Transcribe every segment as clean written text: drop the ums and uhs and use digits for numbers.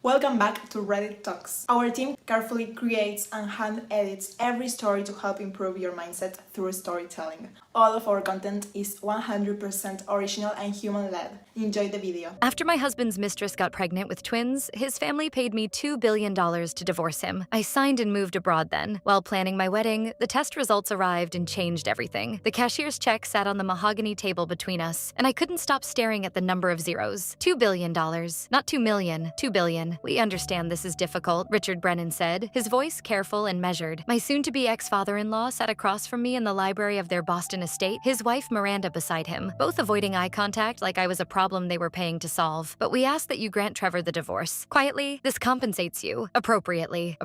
Welcome back to Reddit Talks. Our team carefully creates and hand edits every story to help improve your mindset through storytelling. All of our content is 100% original and human-led. Enjoy the video. After my husband's mistress got pregnant with twins, his family paid me $2 billion to divorce him. I signed and moved abroad then. While planning my wedding, the test results arrived and changed everything. The cashier's check sat on the mahogany table between us, and I couldn't stop staring at the number of zeros. $2 billion. Not 2 million, 2 billion. We understand this is difficult, Richard Brennan said, his voice careful and measured. My soon-to-be ex-father-in-law sat across from me in the library of their Boston estate, his wife Miranda beside him, both avoiding eye contact like I was a problem they were paying to solve. But we ask that you grant Trevor the divorce. Quietly, this compensates you. Appropriately.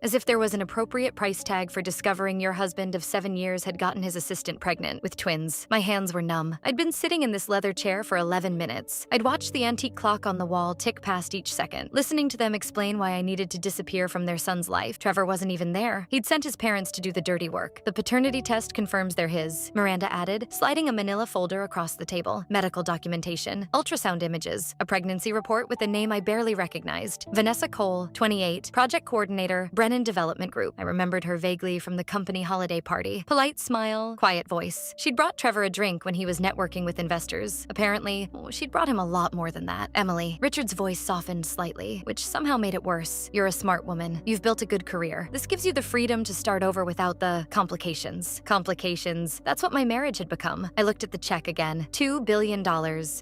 As if there was an appropriate price tag for discovering your husband of 7 years had gotten his assistant pregnant with twins. My hands were numb. I'd been sitting in this leather chair for 11 minutes. I'd watched the antique clock on the wall tick past each second, listening to them explain why I needed to disappear from their son's life. Trevor wasn't even there. He'd sent his parents to do the dirty work. The paternity test confirms they're his, Miranda added, sliding a manila folder across the table. Medical documentation, ultrasound images, a pregnancy report with a name I barely recognized. Vanessa Cole, 28, project coordinator, Brennan Development Group. I remembered her vaguely from the company holiday party. Polite smile, quiet voice. She'd brought Trevor a drink when he was networking with investors. Apparently, she'd brought him a lot more than that. Emily. Richard's voice softened slightly, which somehow made it worse. You're a smart woman. You've built a good career. This gives you the freedom to start over without the complications. Complications. That's what my marriage had become. I looked at the check again. $2 billion.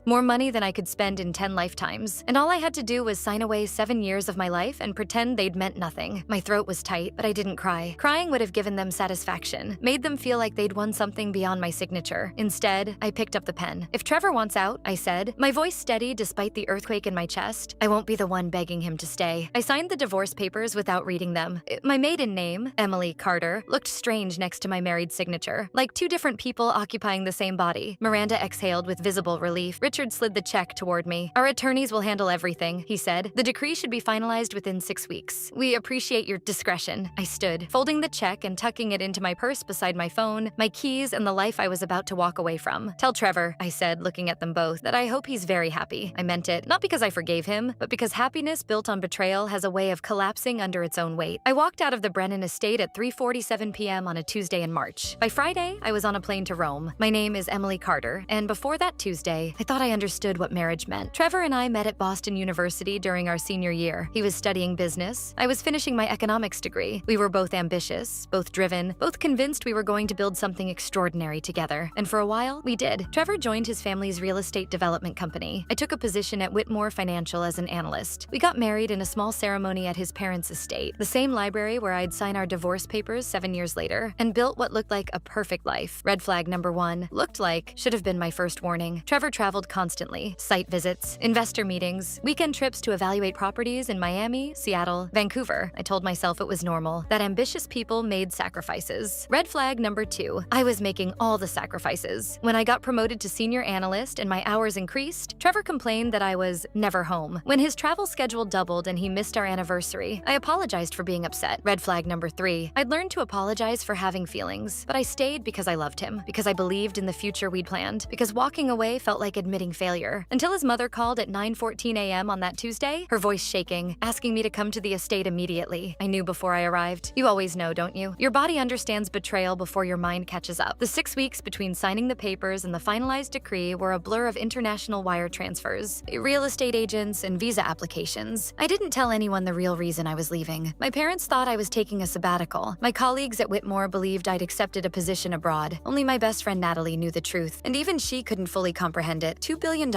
More money than I could spend in 10 lifetimes. And all I had to do was sign away 7 years of my life and pretend they'd meant nothing. My throat was tight, but I didn't cry. Crying would have given them satisfaction, made them feel like they'd won something beyond my signature. Instead, I picked up the pen. If Trevor wants out, I said, my voice steady despite the earthquake in my chest, I won't be the one begging him to stay. I signed the divorce papers without reading them. My maiden name, Emily Carter, looked strange next to my married signature, like two different people occupying the same body. Miranda exhaled with visible relief. Richard slid the check toward me. Our attorneys will handle everything, he said. The decree should be finalized within 6 weeks. We appreciate your discretion. I stood, folding the check and tucking it into my purse beside my phone, my keys, and the life I was about to walk away from. Tell Trevor, I said, looking at them both, that I hope he's very happy. I meant it, not because I forgave him, but because happiness built on betrayal has a way of collapsing under its own weight. I walked out of the Brennan estate at 3:47 p.m. on a Tuesday in March. By Friday, I was on a plane to Rome. My name is Emily Carter, and before that Tuesday, I thought I understood what marriage meant. Trevor and I met at Boston University during our senior year. He was studying business. I was finishing my economics degree. We were both ambitious, both driven, both convinced we were going to build something extraordinary together. And for a while, we did. Trevor joined his family's real estate development company. I took a position at Whitmore Financial as an analyst. We got married in a small ceremony at his parents' estate, the same library where I'd sign our divorce papers 7 years later, and built what looked like a perfect life. Red flag number 1, looked like, should have been my first warning. Trevor traveled constantly. Site visits, investor meetings, weekend trips to evaluate properties in Miami, Seattle, Vancouver. I told myself it was normal, that ambitious people made sacrifices. Red flag number 2, I was making all the sacrifices. When I got promoted to senior analyst and my hours increased, Trevor complained that I was never home. When his travel schedule doubled and he missed our anniversary, I apologized for being upset. Red flag number 3, I'd learned to apologize for having feelings, but I stayed because I loved him, because I believed in the future we'd planned, because walking away felt like admitting failure. Until his mother called at 9:14 a.m. on that Tuesday, her voice shaking, asking me to come to the estate immediately. I knew before I arrived. You always know, don't you? Your body understands betrayal before your mind catches up. The 6 weeks between signing the papers and the finalized decree were a blur of international wire transfers, real estate agents, and visa applications. I didn't tell anyone the real reason I was leaving. My parents thought I was taking a sabbatical. My colleagues at Whitmore believed I'd accepted a position abroad. Only my best friend Natalie knew the truth, and even she couldn't fully comprehend it. $2 billion?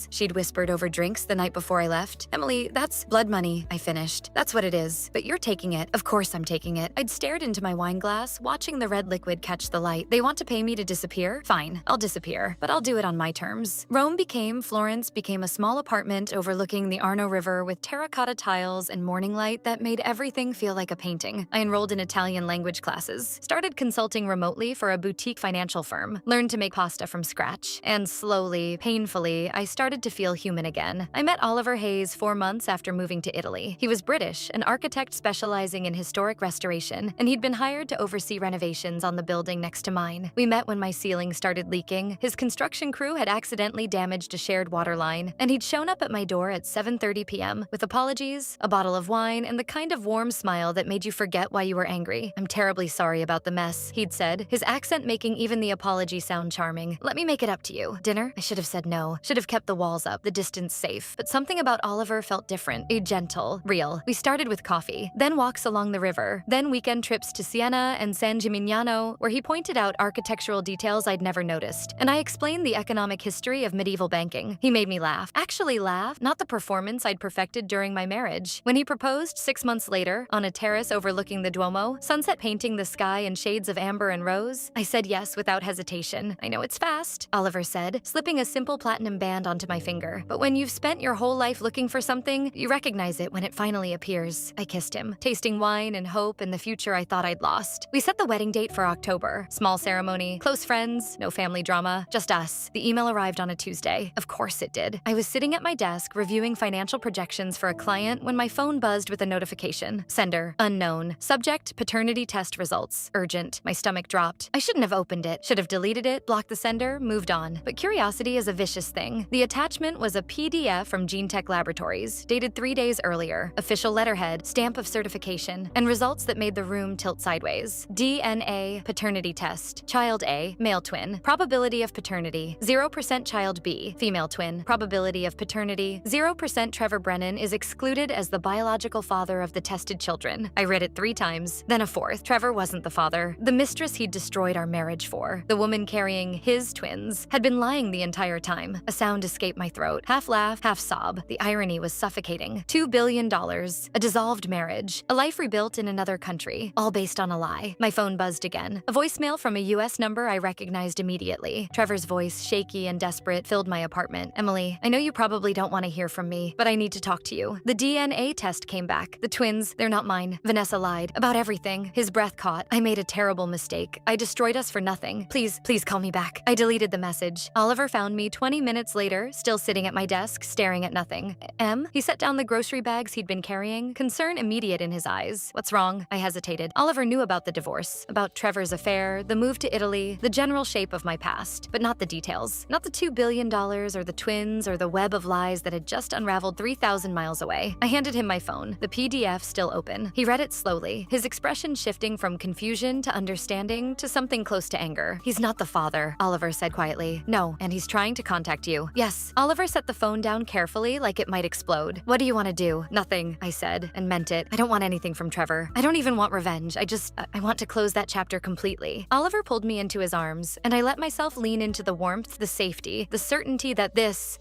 She'd whispered over drinks the night before I left. Emily, that's blood money, I finished. That's what it is. But you're taking it. Of course I'm taking it. I'd stared into my wine glass, watching the red liquid catch the light. They want to pay me to disappear? Fine, I'll disappear. But I'll do it on my terms. Florence became a small apartment overlooking the Arno River with terracotta tiles and morning light that made everything feel like a painting. I enrolled in Italian language classes, started consulting remotely for a boutique financial firm, learned to make pasta from scratch, and slowly, painfully, I started to feel human again. I met Oliver Hayes 4 months after moving to Italy. He was British, an architect specializing in historic restoration, and he'd been hired to oversee renovations on the building next to mine. We met when my ceiling started leaking. His construction crew had accidentally damaged a shared water line, and he'd shown up at my door at 7:30 p.m. with apologies, a bottle of wine, and the kind of warm smile that made you forget why you were angry. "I'm terribly sorry about the mess," he'd said, his accent making even the apology sound charming. "Let me make it up to you. Dinner?" I should have said no. Should have kept the walls up, the distance safe. But something about Oliver felt different, gentle, real. We started with coffee, then walks along the river, then weekend trips to Siena and San Gimignano, where he pointed out architectural details I'd never noticed. And I explained the economic history of medieval banking. He made me laugh. Actually laugh, not the performance I'd perfected during my marriage. When he proposed 6 months later, on a terrace overlooking the Duomo, sunset painting the sky in shades of amber and rose, I said yes without hesitation. "I know it's fast," Oliver said, slipping a simple platinum band onto my finger. "But when you've spent your whole life looking for something, you recognize it when it finally appears." I kissed him, tasting wine and hope and the future I thought I'd lost. We set the wedding date for October. Small ceremony, close friends, no family drama, just us. The email arrived on a Tuesday. Of course it did. I was sitting at my desk reviewing financial projections for a client when my phone buzzed with a notification. Sender, unknown. Subject, paternity test results. Urgent. My stomach dropped. I shouldn't have opened it. Should have deleted it, blocked the sender, moved on. But curiosity is a vicious thing. The attachment was a PDF from GeneTech Laboratories, dated 3 days earlier. Official letterhead, stamp of certification, and results that made the room tilt sideways. DNA, paternity test. Child A, male twin. Probability of paternity, 0% child B, female twin. Probability of paternity, 0% Trevor Brennan is excluded as the biological father of the tested children. I read it 3 times, then a 4th. Trevor wasn't the father. The mistress he'd destroyed our marriage for, the woman carrying his twins, had been lying the entire time. A sound escaped my throat. Half laugh, half sob. The irony was suffocating. $2 billion, a dissolved marriage, a life rebuilt in another country, all based on a lie. My phone buzzed again. A voicemail from a US number I recognized immediately. Trevor's voice, shaky and desperate, filled my apartment. "Emily, I know you probably don't want to hear from me, but I need to talk to you. The DNA test came back. The twins, they're not mine. Vanessa lied about everything." His breath caught. "I made a terrible mistake. I destroyed us for nothing. Please call me back." I deleted the message. Oliver found me 20 minutes later, still sitting at my desk, staring at nothing. "Em?" He set down the grocery bags he'd been carrying, concern immediate in his eyes. "What's wrong?" I hesitated. Oliver knew about the divorce, about Trevor's affair, the move to Italy, the general shape of my past, but not the details. Not the $2 billion or the twins or the web of lies that had just unraveled 3,000 miles away. I handed him my phone, the PDF still open. He read it slowly, his expression shifting from confusion to understanding to something close to anger. "He's not the father," Oliver said quietly. "No, and he's trying to contact you." "Yes." Oliver set the phone down carefully like it might explode. "What do you want to do?" "Nothing," I said, and meant it. "I don't want anything from Trevor. I don't even want revenge. I want to close that chapter completely." Oliver pulled me into his arms, and I let myself lean into the warmth, the safety, the certainty that this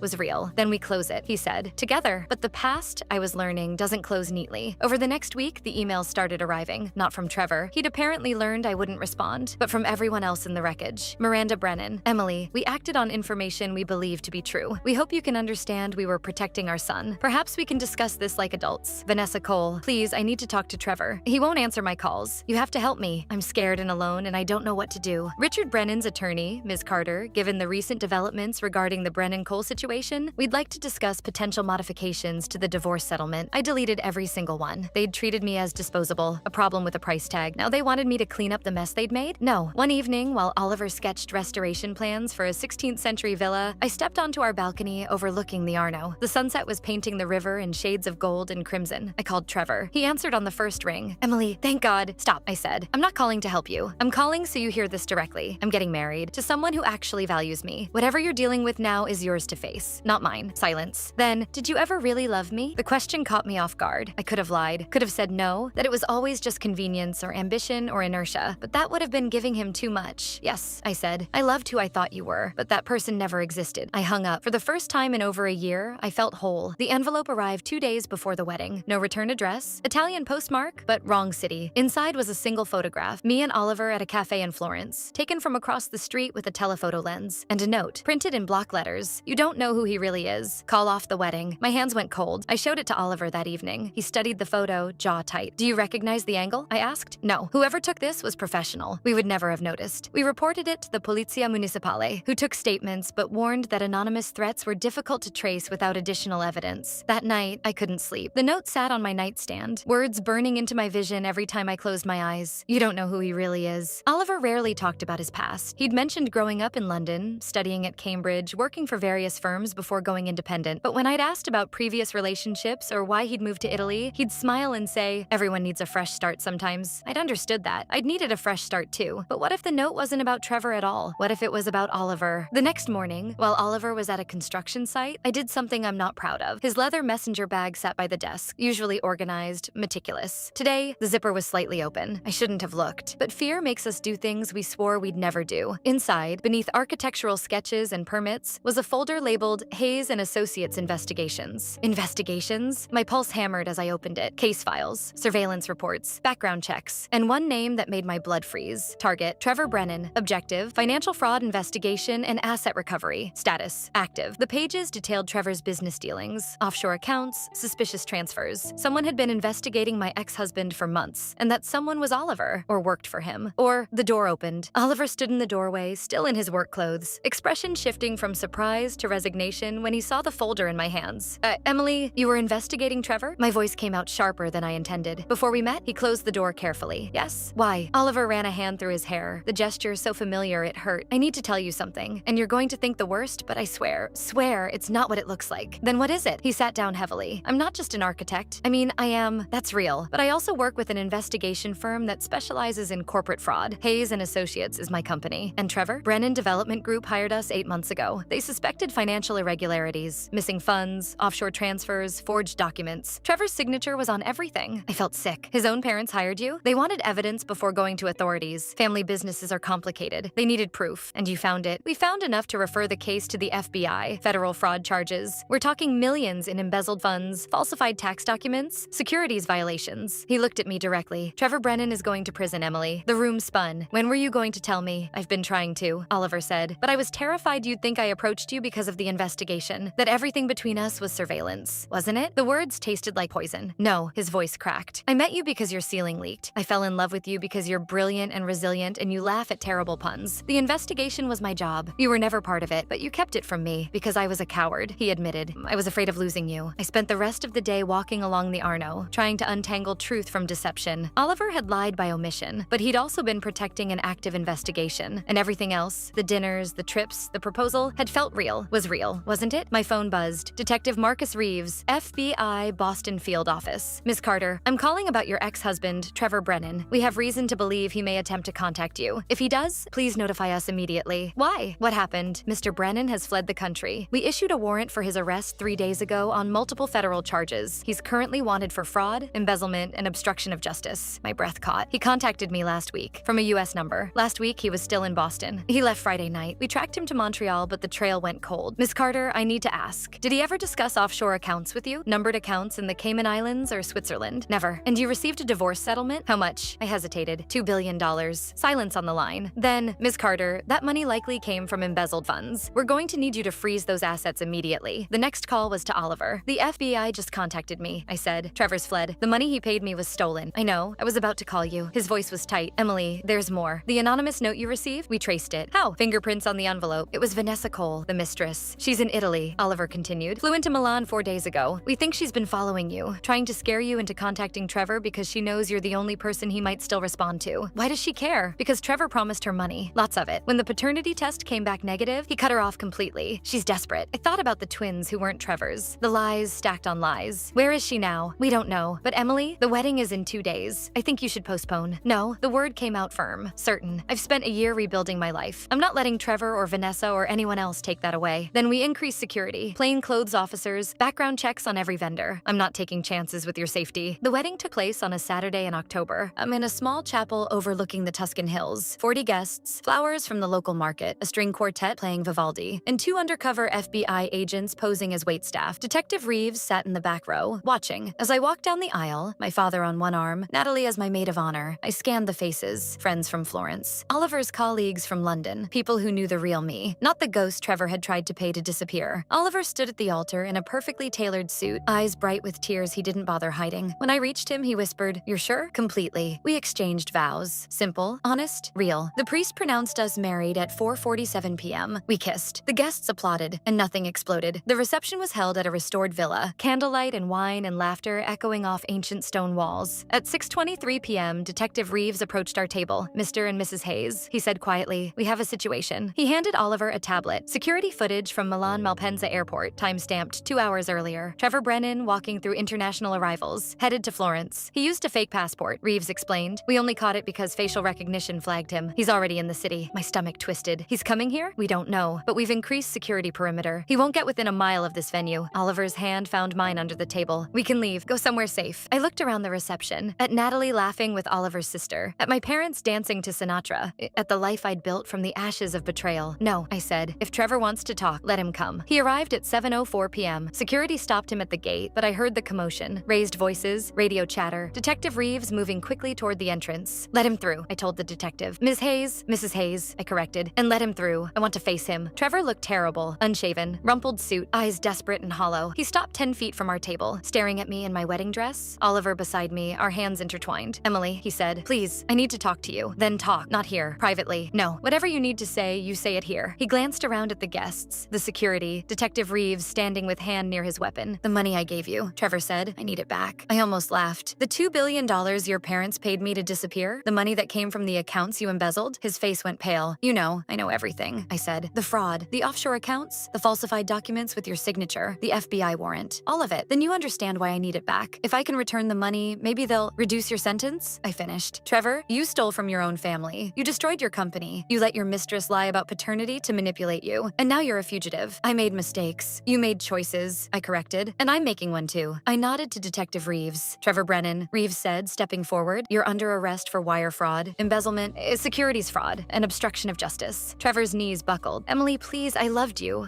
was real. "Then we close it," he said, "together." But the past, I was learning, doesn't close neatly. Over the next week, the emails started arriving. Not from Trevor. He'd apparently learned I wouldn't respond, but from everyone else in the wreckage. Miranda Brennan, "Emily, we acted on information we believed to be true. We hope you can understand we were protecting our son. Perhaps we can discuss this like adults. Vanessa Cole, please, I need to talk to Trevor. He won't answer my calls. You have to help me. I'm scared and alone, and I don't know what to do." Richard Brennan's attorney, Ms. Carter, given the recent developments regarding the Brennan-Cole situation, we'd like to discuss potential modifications to the divorce settlement. I deleted every single one. They'd treated me as disposable, a problem with a price tag. Now they wanted me to clean up the mess they'd made? No. One evening, while Oliver sketched restoration plans for a 16th century villa, I stepped onto our balcony overlooking the Arno. The sunset was painting the river in shades of gold and crimson. I called Trevor. He answered on the first ring. "Emily, thank God." "Stop," I said. "I'm not calling to help you. I'm calling so you hear this directly. I'm getting married to someone who actually values me. Whatever you're dealing with now is yours to face, not mine." Silence. Then, "Did you ever really love me?" The question caught me off guard. I could have lied, could have said no, that it was always just convenience or ambition or inertia, but that would have been giving him too much. "Yes," I said. "I loved who I thought you were, but that person never existed." I hung up. For the first time in over a year, I felt whole. The envelope arrived 2 days before the wedding. No return address, Italian postmark, but wrong city. Inside was a single photograph, me and Oliver at a cafe in Florence, taken from across the street with a telephoto lens, and a note, printed in block letters. "You don't know who he really is. Call off the wedding." My hands went cold. I showed it to Oliver that evening. He studied the photo, jaw tight. "Do you recognize the angle?" I asked. "No. Whoever took this was professional. We would never have noticed." We reported it to the Polizia Municipale, who took statements but warned that anonymous threats were difficult to trace without additional evidence. That night, I couldn't sleep. The note sat on my nightstand, words burning into my vision every time I closed my eyes. "You don't know who he really is." Oliver rarely talked about his past. He'd mentioned growing up in London, studying at Cambridge, working for various firms before going independent. But when I I'd asked about previous relationships or why he'd moved to Italy, he'd smile and say, "Everyone needs a fresh start sometimes." I'd understood that. I'd needed a fresh start too. But what if the note wasn't about Trevor at all? What if it was about Oliver? The next morning, while Oliver was at a construction site, I did something I'm not proud of. His leather messenger bag sat by the desk, usually organized, meticulous. Today, the zipper was slightly open. I shouldn't have looked. But fear makes us do things we swore we'd never do. Inside, beneath architectural sketches and permits, was a folder labeled Hayes and Associates Investigations. Investigations? My pulse hammered as I opened it. Case files, surveillance reports, background checks, and one name that made my blood freeze. Target, Trevor Brennan. Objective, financial fraud investigation and asset recovery. Status, active. The pages detailed Trevor's business dealings, offshore accounts, suspicious transfers. Someone had been investigating my ex-husband for months, and that someone was Oliver, or worked for him. Or the door opened. Oliver stood in the doorway, still in his work clothes, expression shifting from surprise to resignation when he saw the folder in my hands. Emily, you were investigating Trevor? My voice came out sharper than I intended. Before we met, he closed the door carefully. Yes? Why? Oliver ran a hand through his hair, the gesture so familiar it hurt. I need to tell you something, and you're going to think the worst, but I swear, it's not what it looks like. Then what is it? He sat down heavily. I'm not just an architect. I mean, I am. That's real. But I also work with an investigation firm that specializes in corporate fraud. Hayes and Associates is my company. And Trevor? Brennan Development Group hired us 8 months ago. They suspected financial irregularities, missing funds, offshore transfers, forged documents. Trevor's signature was on everything. I felt sick. His own parents hired you? They wanted evidence before going to authorities. Family businesses are complicated. They needed proof, and you found it. We found enough to refer the case to the FBI. Federal fraud charges. We're talking millions in embezzled funds, falsified tax documents, securities violations. He looked at me directly. Trevor Brennan is going to prison, Emily. The room spun. When were you going to tell me? I've been trying to, Oliver said. But I was terrified you'd think I approached you because of the investigation. That everything between us was surveillance. Wasn't it? The words tasted like poison. No, his voice cracked. I met you because your ceiling leaked. I fell in love with you because you're brilliant and resilient and you laugh at terrible puns. The investigation was my job. You were never part of it, but you kept it from me because I was a coward, he admitted. I was afraid of losing you. I spent the rest of the day walking along the Arno, trying to untangle truth from deception. Oliver had lied by omission, but he'd also been protecting an active investigation. And everything else, the dinners, the trips, the proposal, had felt real. Was real, wasn't it? My phone buzzed. Detective Marcus Reeves, FBI, Boston Field Office. Miss Carter, I'm calling about your ex-husband, Trevor Brennan. We have reason to believe he may attempt to contact you. If he does, please notify us immediately. Why? What happened? Mr. Brennan has fled the country. We issued a warrant for his arrest 3 days ago on multiple federal charges. He's currently wanted for fraud, embezzlement, and obstruction of justice. My breath caught. He contacted me last week from a U.S. number. Last week, he was still in Boston. He left Friday night. We tracked him to Montreal, but the trail went cold. Miss Carter, I need to ask. Did he ever discuss offshore accounts with you? Numbered accounts in the Cayman Islands or Switzerland? Never. And you received a divorce settlement? How much? I hesitated. $2 billion. Silence on the line. Then, Miss Carter, that money likely came from embezzled funds. We're going to need you to freeze those assets immediately. The next call was to Oliver. The FBI just contacted me, I said. Trevor's fled. The money he paid me was stolen. I know. I was about to call you. His voice was tight. Emily, there's more. The anonymous note you received? We traced it. How? Fingerprints on the envelope. It was Vanessa Cole, the mistress. She's in Italy, Oliver continued. Flew into Milan 4 days ago. We think she's been following you, trying to scare you into contacting Trevor because she knows you're the only person he might still respond to. Why does she care? Because Trevor promised her money. Lots of it. When the paternity test came back negative, he cut her off completely. She's desperate. I thought about the twins who weren't Trevor's. The lies stacked on lies. Where is she now? We don't know. But Emily, the wedding is in 2 days. I think you should postpone. No, the word came out firm. Certain. I've spent a year rebuilding my life. I'm not letting Trevor or Vanessa or anyone else take that away. Then we increase security. Plain clothes officers, background checks on every vendor. I'm not taking chances with your safety. The wedding took place on a Saturday in October. I'm in a small chapel overlooking the Tuscan Hills. 40 guests, flowers from the local market, a string quartet playing Vivaldi, and 2 undercover FBI agents posing as waitstaff. Detective Reeves sat in the back row, watching. As I walked down the aisle, my father on one arm, Natalie as my maid of honor, I scanned the faces, friends from Florence, Oliver's colleagues from London, people who knew the real me, not the ghost Trevor had tried to pay to disappear. Oliver stood at the altar in a perfectly tailored suit, eyes bright with tears he didn't bother hiding. When I reached him, he whispered, "You're sure?" Completely. We exchanged vows. Simple, honest, real. The priest pronounced us married at 4:47 p.m. We kissed. The guests applauded, and nothing exploded. The reception was held at a restored villa, candlelight and wine and laughter echoing off ancient stone walls. At 6:23 p.m., Detective Reeves approached our table. "Mr. and Mrs. Hayes," he said quietly, "we have a situation." He handed Oliver a tablet. Security footage from Milan Malpensa Airport, times stamped 2 hours earlier. Trevor Brennan walking through international arrivals, headed to Florence. He used a fake passport, Reeves explained. We only caught it because facial recognition flagged him. He's already in the city. My stomach twisted. He's coming here? We don't know, but we've increased security perimeter. He won't get within a mile of this venue. Oliver's hand found mine under the table. We can leave. Go somewhere safe. I looked around the reception, at Natalie laughing with Oliver's sister, at my parents dancing to Sinatra, at the life I'd built from the ashes of betrayal. No, I said. If Trevor wants to talk, let him come. He arrived at 7:04 p.m. Security stopped him at the gate, but I heard the commotion. Raised voices, radio chatter, Detective Reeves moving quickly toward the entrance. Let him through, I told the detective. Mrs. Hayes, I corrected, and let him through. I want to face him. Trevor looked terrible, unshaven, rumpled suit, eyes desperate and hollow. He stopped 10 feet from our table, staring at me in my wedding dress. Oliver beside me, our hands intertwined. Emily, he said, please, I need to talk to you. Then talk, not here, privately. No, whatever you need to say, you say it here. He glanced around at the guests, the security, Detective Reeves standing with hand near his weapon. The money I gave you, Trevor said. I need it back. I almost laughed. The $2 billion your parents paid me to disappear? The money that came from the accounts you embezzled? His face went pale. You know, I know everything, I said. The fraud, the offshore accounts, the falsified documents with your signature, the FBI warrant, all of it. Then you understand why I need it back. If I can return the money, maybe they'll reduce your sentence? I finished. Trevor, you stole from your own family. You destroyed your company. You let your mistress lie about paternity to manipulate you. And now you're a fugitive. I made mistakes. You made choices, I corrected. And I'm making one too. I nodded to Detective Reeves. Trevor Brennan, Reeves said, stepping forward. You're under arrest for wire fraud, embezzlement, securities fraud, and obstruction of justice. Trevor's knees buckled. Emily, please, I loved you.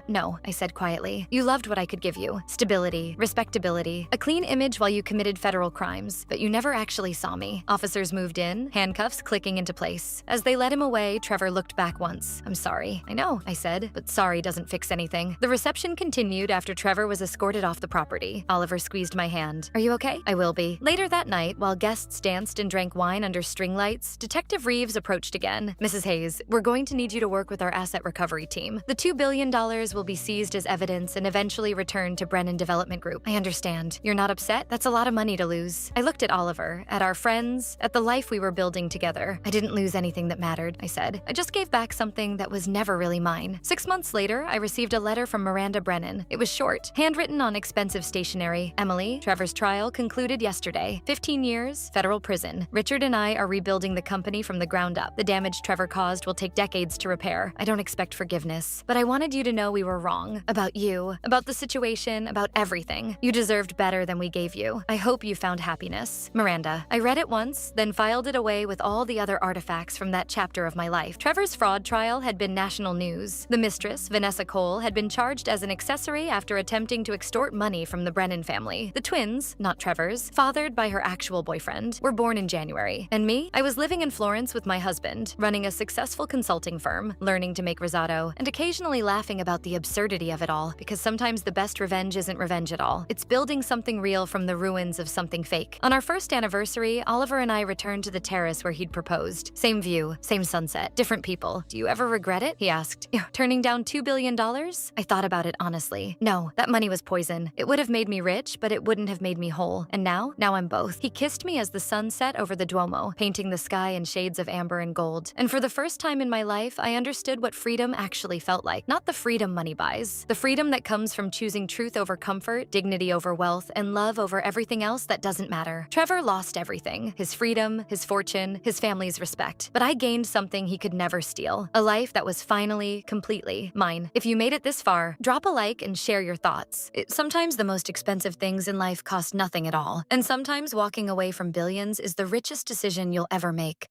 No, I said quietly. You loved what I could give you. Stability, respectability, a clean image while you committed federal crimes. But you never actually saw me. Officers moved in, handcuffs clicking into place. As they led him away, Trevor looked back once. I'm sorry. I know, I said, but sorry doesn't fix anything. The reception continued after Trevor was escorted off the property. Oliver squeezed my hand. Are you okay? I will be. Later that night, while guests danced and drank wine under string lights, Detective Reeves approached again. Mrs. Hayes, we're going to need you to work with our asset recovery team. The $2 billion will be seized as evidence and eventually returned to Brennan Development Group. I understand. You're not upset? That's a lot of money to lose. I looked at Oliver, at our friends, at the life we were building together. I didn't lose anything that mattered, I said. I just gave back something that was never really mine. 6 months later, I received a letter from Miranda Brennan. It was short, handwritten on expensive stationery. Emily, Trevor's trial concluded yesterday. 15 years, federal prison. Richard and I are rebuilding the company from the ground up. The damage Trevor caused will take decades to repair. I don't expect forgiveness, but I wanted you to know we were wrong. About you, about the situation, about everything. You deserved better than we gave you. I hope you found happiness. Miranda. I read it once, then filed it away with all the other artifacts from that chapter of my life. Trevor's fraud trial had been national news. The mistress, Vanessa Cole, had been charged as an accessory after attempting to extort money from the Brennan family. The twins, not Trevor's, fathered by her actual boyfriend, were born in January. And me? I was living in Florence with my husband, running a successful consulting firm, learning to make risotto, and occasionally laughing about the absurdity of it all, because sometimes the best revenge isn't revenge at all. It's building something real from the ruins of something fake. On our first anniversary, Oliver and I returned to the terrace where he'd proposed. Same view, same sunset, different people. Do you ever regret it? He asked. Turning down $2 billion? I thought about it honestly. No, that money was poison. It would have made me rich, but it wouldn't have made me whole. And now I'm both. He kissed me as the sun set over the Duomo, painting the sky in shades of amber and gold. And for the first time in my life, I understood what freedom actually felt like. Not the freedom money buys. The freedom that comes from choosing truth over comfort, dignity over wealth, and love over everything else that doesn't matter. Trevor lost everything. His freedom, his fortune, his family's respect. But I gained something he could never steal. A life that was finally, completely mine. If you made it this far, drop a like and share your thoughts. Sometimes the most expensive things in life cost nothing at all. And sometimes walking away from billions is the richest decision you'll ever make.